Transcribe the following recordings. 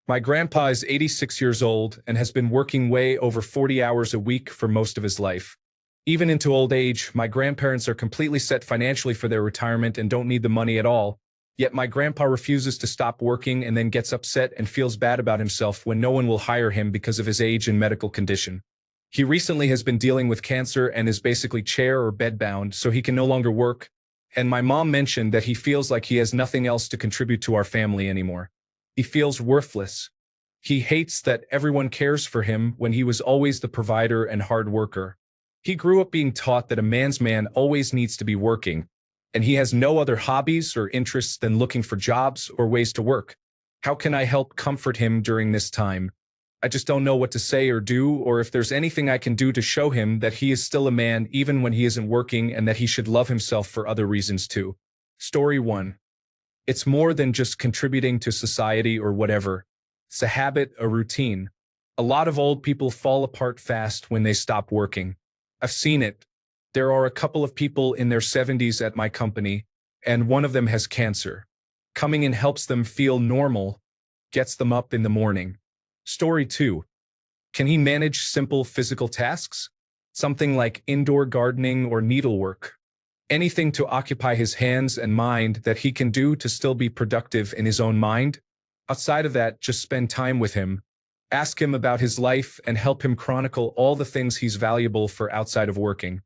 My grandpa is 86 years old and has been working way over 40 hours a week for most of his life. Even into old age, my grandparents are completely set financially for their retirement and don't need the money at all. Yet my grandpa refuses to stop working and then gets upset and feels bad about himself when no one will hire him because of his age and medical condition. He recently has been dealing with cancer and is basically chair or bedbound, so he can no longer work. And my mom mentioned that he feels like he has nothing else to contribute to our family anymore. He feels worthless. He hates that everyone cares for him when he was always the provider and hard worker. He grew up being taught that a man's man always needs to be working, and he has no other hobbies or interests than looking for jobs or ways to work. How can I help comfort him during this time? I just don't know what to say or do, or if there's anything I can do to show him that he is still a man even when he isn't working and that he should love himself for other reasons too. Story 1. It's more than just contributing to society or whatever. It's a habit, a routine. A lot of old people fall apart fast when they stop working. I've seen it. There are a couple of people in their 70s at my company, and one of them has cancer. Coming in helps them feel normal, gets them up in the morning. Story 2. Can he manage simple physical tasks? Something like indoor gardening or needlework. Anything to occupy his hands and mind that he can do to still be productive in his own mind. Outside of that, just spend time with him. Ask him about his life and help him chronicle all the things he's valuable for outside of working.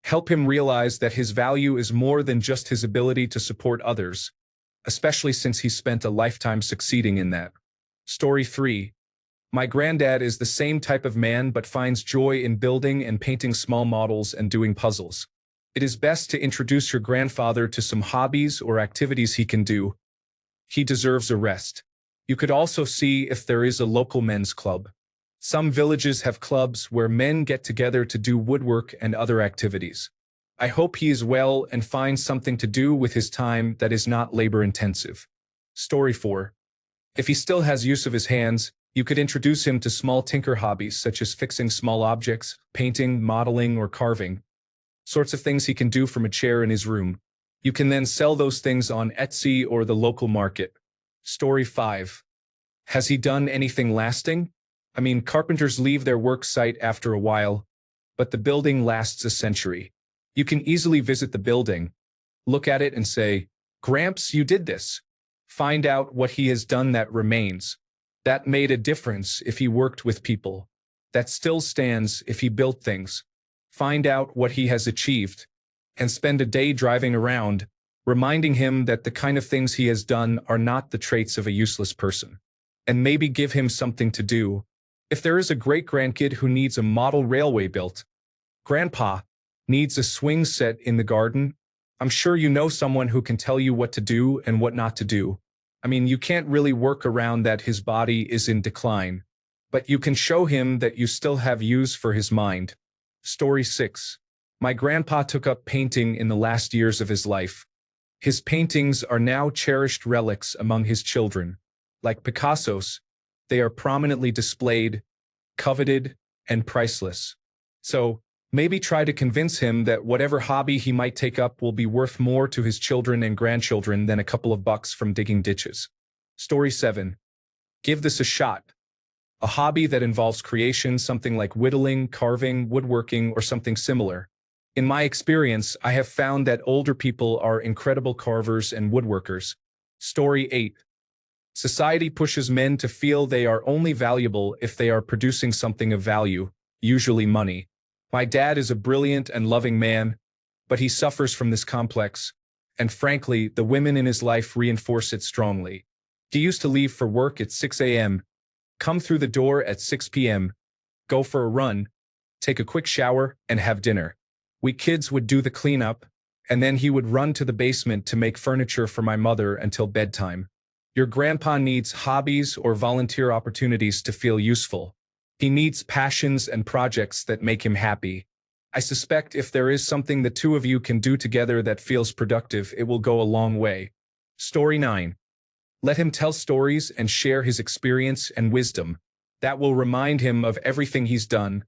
Help him realize that his value is more than just his ability to support others, especially since he spent a lifetime succeeding in that. Story 3. My granddad is the same type of man but finds joy in building and painting small models and doing puzzles. It is best to introduce your grandfather to some hobbies or activities he can do. He deserves a rest. You could also see if there is a local men's club. Some villages have clubs where men get together to do woodwork and other activities. I hope he is well and finds something to do with his time that is not labor-intensive. Story 4. If he still has use of his hands, you could introduce him to small tinker hobbies such as fixing small objects, painting, modeling, or carving. Sorts of things he can do from a chair in his room. You can then sell those things on Etsy or the local market. Story 5. Has he done anything lasting? I mean, carpenters leave their work site after a while, but the building lasts a century. You can easily visit the building, look at it and say, "Gramps, you did this." Find out what he has done that remains. That made a difference if he worked with people. That still stands if he built things. Find out what he has achieved, and spend a day driving around, reminding him that the kind of things he has done are not the traits of a useless person. And maybe give him something to do. If there is a great-grandkid who needs a model railway built, Grandpa needs a swing set in the garden, I'm sure you know someone who can tell you what to do and what not to do. I mean, you can't really work around that his body is in decline, but you can show him that you still have use for his mind. Story 6. My grandpa took up painting in the last years of his life. His paintings are now cherished relics among his children. Like Picasso's, they are prominently displayed, coveted, and priceless. So, maybe try to convince him that whatever hobby he might take up will be worth more to his children and grandchildren than a couple of bucks from digging ditches. Story 7. Give this a shot. A hobby that involves creation, something like whittling, carving, woodworking, or something similar. In my experience, I have found that older people are incredible carvers and woodworkers. Story 8. Society pushes men to feel they are only valuable if they are producing something of value, usually money. My dad is a brilliant and loving man, but he suffers from this complex, and frankly, the women in his life reinforce it strongly. He used to leave for work at 6 a.m., come through the door at 6 p.m., go for a run, take a quick shower, and have dinner. We kids would do the cleanup, and then he would run to the basement to make furniture for my mother until bedtime. Your grandpa needs hobbies or volunteer opportunities to feel useful. He needs passions and projects that make him happy. I suspect if there is something the two of you can do together that feels productive, it will go a long way. Story 9. Let him tell stories and share his experience and wisdom. That will remind him of everything he's done.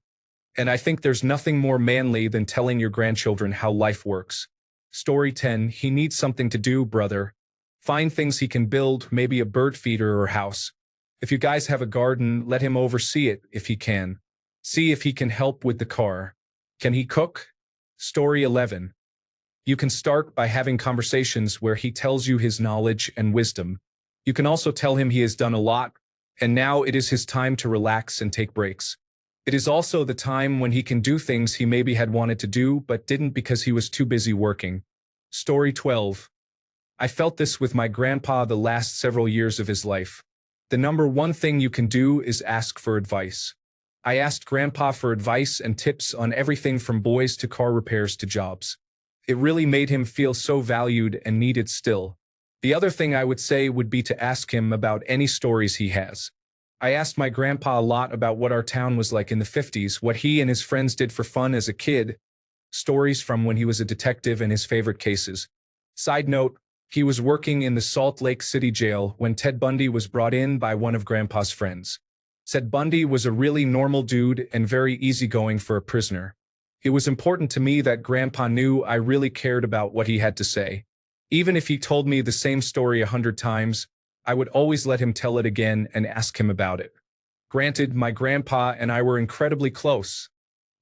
And I think there's nothing more manly than telling your grandchildren how life works. Story 10. He needs something to do, brother. Find things he can build, maybe a bird feeder or house. If you guys have a garden, let him oversee it if he can. See if he can help with the car. Can he cook? Story 11. You can start by having conversations where he tells you his knowledge and wisdom. You can also tell him he has done a lot, and now it is his time to relax and take breaks. It is also the time when he can do things he maybe had wanted to do but didn't because he was too busy working. Story 12. I felt this with my grandpa the last several years of his life. The number one thing you can do is ask for advice. I asked Grandpa for advice and tips on everything from boys to car repairs to jobs. It really made him feel so valued and needed still. The other thing I would say would be to ask him about any stories he has. I asked my grandpa a lot about what our town was like in the 50s, what he and his friends did for fun as a kid, stories from when he was a detective and his favorite cases. Side note, he was working in the Salt Lake City jail when Ted Bundy was brought in by one of Grandpa's friends. Ted Bundy was a really normal dude and very easygoing for a prisoner. It was important to me that Grandpa knew I really cared about what he had to say. Even if he told me the same story 100 times, I would always let him tell it again and ask him about it. Granted, my grandpa and I were incredibly close.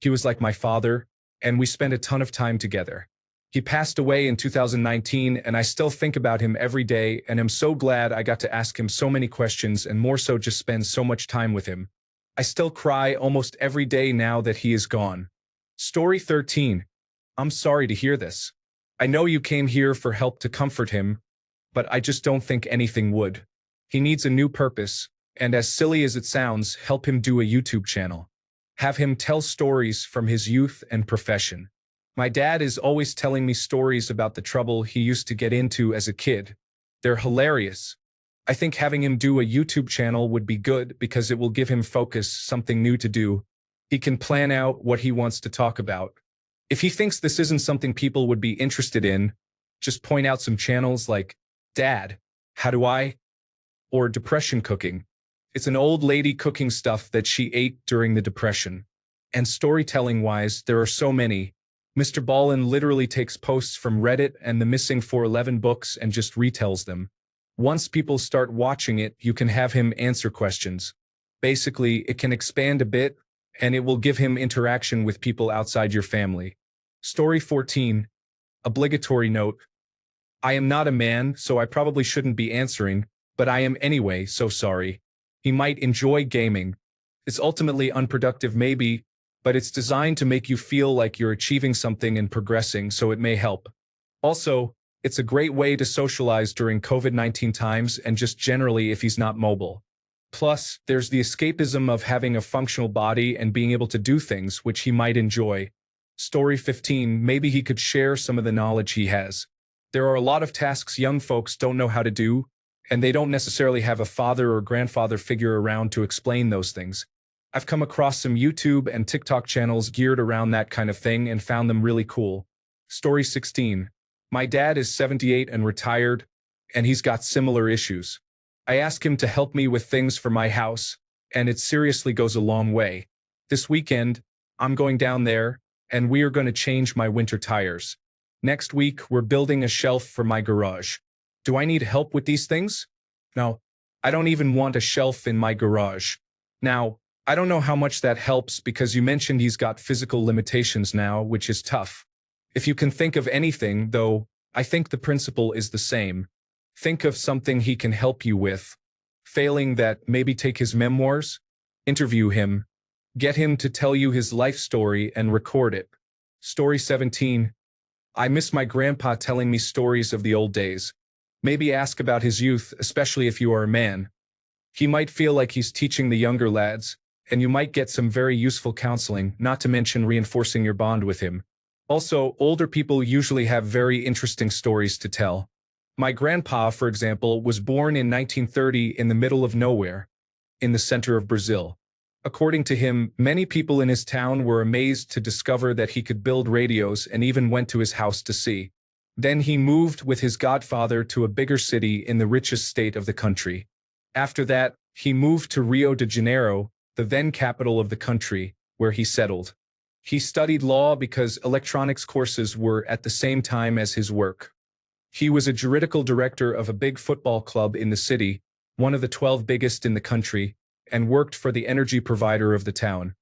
He was like my father, and we spent a ton of time together. He passed away in 2019, and I still think about him every day, and am so glad I got to ask him so many questions and more so just spend so much time with him. I still cry almost every day now that he is gone. Story 13. I'm sorry to hear this. I know you came here for help to comfort him, but I just don't think anything would. He needs a new purpose, and as silly as it sounds, help him do a YouTube channel. Have him tell stories from his youth and profession. My dad is always telling me stories about the trouble he used to get into as a kid. They're hilarious. I think having him do a YouTube channel would be good because it will give him focus, something new to do. He can plan out what he wants to talk about. If he thinks this isn't something people would be interested in, just point out some channels like Dad, How Do I? Or Depression Cooking. It's an old lady cooking stuff that she ate during the Depression. And storytelling-wise, there are so many. Mr. Ballin literally takes posts from Reddit and the Missing 411 books and just retells them. Once people start watching it, you can have him answer questions. Basically, it can expand a bit, and it will give him interaction with people outside your family. Story 14. Obligatory note. I am not a man, so I probably shouldn't be answering, but I am anyway, so sorry. He might enjoy gaming. It's ultimately unproductive maybe, but it's designed to make you feel like you're achieving something and progressing, so it may help. Also, it's a great way to socialize during COVID-19 times and just generally if he's not mobile. Plus, there's the escapism of having a functional body and being able to do things which he might enjoy. Story 15. Maybe he could share some of the knowledge he has. There are a lot of tasks young folks don't know how to do, and they don't necessarily have a father or grandfather figure around to explain those things. I've come across some YouTube and TikTok channels geared around that kind of thing and found them really cool. Story 16. My dad is 78 and retired, and he's got similar issues. I ask him to help me with things for my house, and it seriously goes a long way. This weekend, I'm going down there, and we are going to change my winter tires. Next week, we're building a shelf for my garage. Do I need help with these things? No, I don't even want a shelf in my garage. Now, I don't know how much that helps because you mentioned he's got physical limitations now, which is tough. If you can think of anything, though, I think the principle is the same. Think of something he can help you with. Failing that, maybe take his memoirs, interview him, get him to tell you his life story and record it. Story 17. I miss my grandpa telling me stories of the old days. Maybe ask about his youth, especially if you are a man. He might feel like he's teaching the younger lads, and you might get some very useful counseling, not to mention reinforcing your bond with him. Also, older people usually have very interesting stories to tell. My grandpa, for example, was born in 1930 in the middle of nowhere, in the center of Brazil. According to him, many people in his town were amazed to discover that he could build radios and even went to his house to see. Then he moved with his godfather to a bigger city in the richest state of the country. After that, he moved to Rio de Janeiro, the then capital of the country, where he settled. He studied law because electronics courses were at the same time as his work. He was a juridical director of a big football club in the city, one of the 12 biggest in the country, and worked for the energy provider of the town.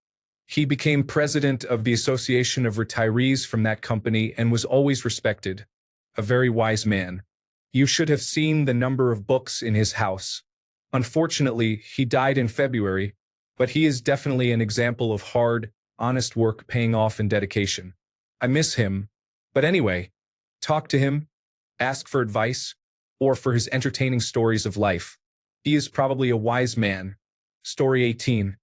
He became president of the Association of Retirees from that company and was always respected. A very wise man. You should have seen the number of books in his house. Unfortunately, he died in February, but he is definitely an example of hard, honest work paying off in dedication. I miss him. But anyway, talk to him, ask for advice, or for his entertaining stories of life. He is probably a wise man. Story 18.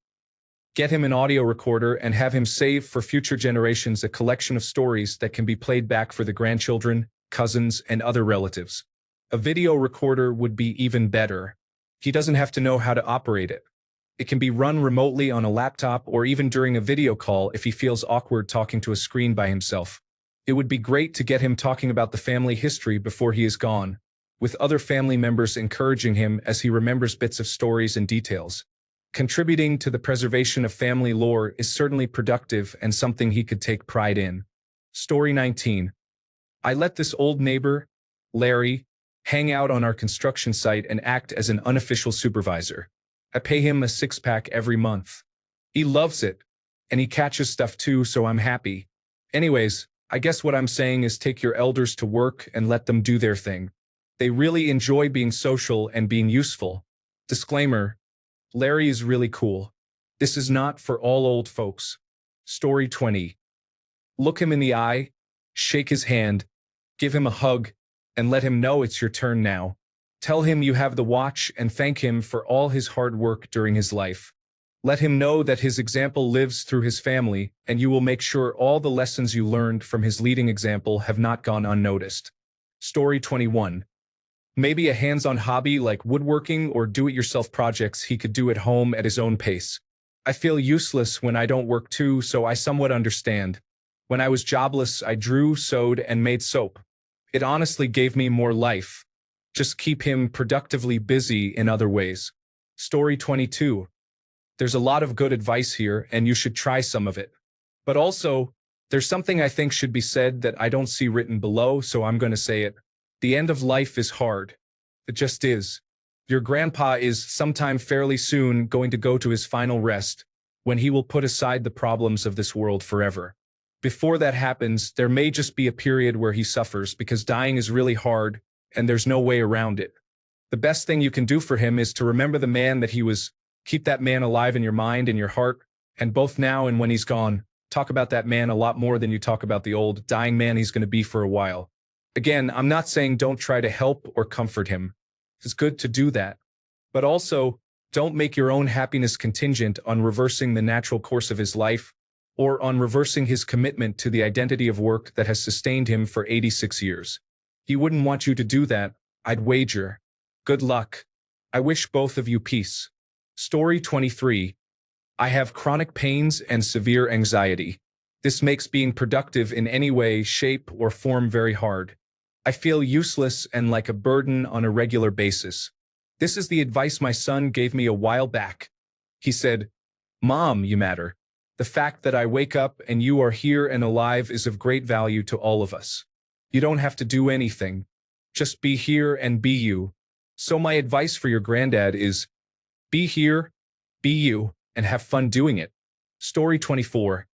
Get him an audio recorder and have him save for future generations a collection of stories that can be played back for the grandchildren, cousins, and other relatives. A video recorder would be even better. He doesn't have to know how to operate it. It can be run remotely on a laptop or even during a video call if he feels awkward talking to a screen by himself. It would be great to get him talking about the family history before he is gone, with other family members encouraging him as he remembers bits of stories and details. Contributing to the preservation of family lore is certainly productive and something he could take pride in. Story 19. I let this old neighbor, Larry, hang out on our construction site and act as an unofficial supervisor. I pay him a six-pack every month. He loves it, and he catches stuff too, so I'm happy. Anyways, I guess what I'm saying is take your elders to work and let them do their thing. They really enjoy being social and being useful. Disclaimer: Larry is really cool. This is not for all old folks. Story 20. Look him in the eye, shake his hand, give him a hug, and let him know it's your turn now. Tell him you have the watch and thank him for all his hard work during his life. Let him know that his example lives through his family, and you will make sure all the lessons you learned from his leading example have not gone unnoticed. Story 21. Maybe a hands-on hobby like woodworking or do-it-yourself projects he could do at home at his own pace. I feel useless when I don't work too, so I somewhat understand. When I was jobless, I drew, sewed, and made soap. It honestly gave me more life. Just keep him productively busy in other ways. Story 22. There's a lot of good advice here, and you should try some of it. But also, there's something I think should be said that I don't see written below, so I'm going to say it. The end of life is hard. It just is. Your grandpa is sometime fairly soon going to go to his final rest, when he will put aside the problems of this world forever. Before that happens, there may just be a period where he suffers because dying is really hard, and there's no way around it. The best thing you can do for him is to remember the man that he was. Keep that man alive in your mind and your heart, and both now and when he's gone, talk about that man a lot more than you talk about the old, dying man he's going to be for a while. Again, I'm not saying don't try to help or comfort him. It's good to do that. But also, don't make your own happiness contingent on reversing the natural course of his life, or on reversing his commitment to the identity of work that has sustained him for 86 years. He wouldn't want you to do that, I'd wager. Good luck. I wish both of you peace. Story 23. I have chronic pains and severe anxiety. This makes being productive in any way, shape, or form very hard. I feel useless and like a burden on a regular basis. This is the advice my son gave me a while back. He said, "Mom, you matter. The fact that I wake up and you are here and alive is of great value to all of us. You don't have to do anything. Just be here and be you." So my advice for your granddad is, be here, be you, and have fun doing it. Story 24.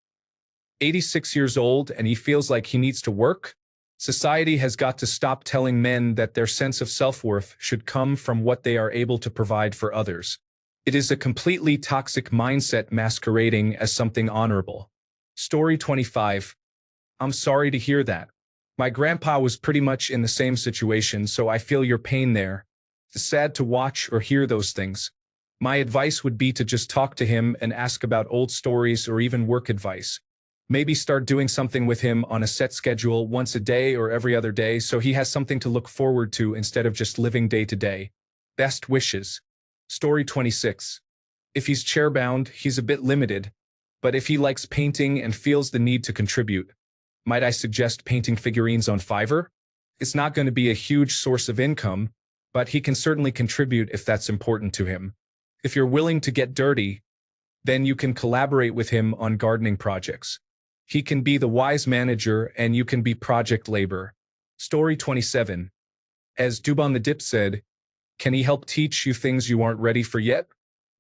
86 years old and he feels like he needs to work? Society has got to stop telling men that their sense of self-worth should come from what they are able to provide for others. It is a completely toxic mindset masquerading as something honorable. Story 25. I'm sorry to hear that. My grandpa was pretty much in the same situation, so I feel your pain there. It's sad to watch or hear those things. My advice would be to just talk to him and ask about old stories or even work advice. Maybe start doing something with him on a set schedule once a day or every other day so he has something to look forward to instead of just living day to day. Best wishes. Story 26. If he's chairbound, he's a bit limited, but if he likes painting and feels the need to contribute, might I suggest painting figurines on Fiverr? It's not going to be a huge source of income, but he can certainly contribute if that's important to him. If you're willing to get dirty, then you can collaborate with him on gardening projects. He can be the wise manager and you can be project labor. Story 27. As Dubon the Dip said, Can he help teach you things you aren't ready for yet?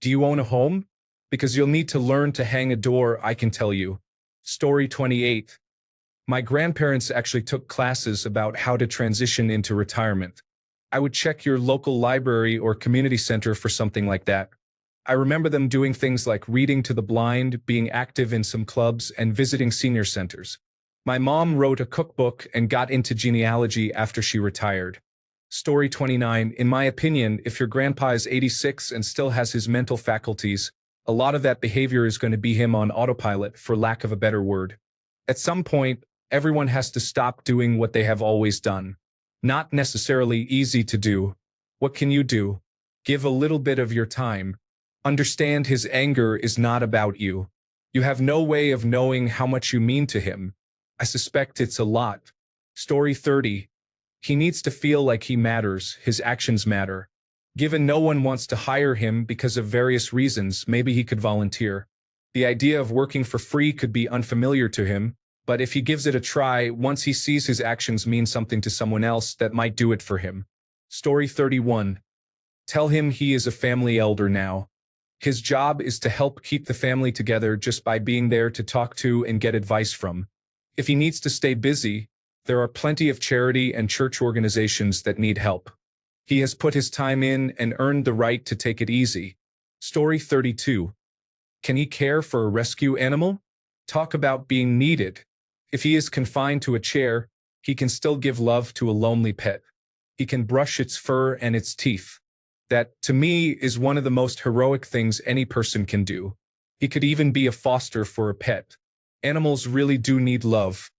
Do you own a home? Because you'll need to learn to hang a door, I can tell you. Story 28. My grandparents actually took classes about how to transition into retirement. I would check your local library or community center for something like that. I remember them doing things like reading to the blind, being active in some clubs, and visiting senior centers. My mom wrote a cookbook and got into genealogy after she retired. Story 29. In my opinion, if your grandpa is 86 and still has his mental faculties, a lot of that behavior is going to be him on autopilot, for lack of a better word. At some point, everyone has to stop doing what they have always done. Not necessarily easy to do. What can you do? Give a little bit of your time. Understand his anger is not about you. You have no way of knowing how much you mean to him. I suspect it's a lot. Story 30. He needs to feel like he matters, his actions matter. Given no one wants to hire him because of various reasons, maybe he could volunteer. The idea of working for free could be unfamiliar to him, but if he gives it a try, once he sees his actions mean something to someone else, that might do it for him. Story 31. Tell him he is a family elder now. His job is to help keep the family together just by being there to talk to and get advice from. If he needs to stay busy, there are plenty of charity and church organizations that need help. He has put his time in and earned the right to take it easy. Story 32. Can he care for a rescue animal? Talk about being needed. If he is confined to a chair, he can still give love to a lonely pet. He can brush its fur and its teeth. That, to me, is one of the most heroic things any person can do. He could even be a foster for a pet. Animals really do need love.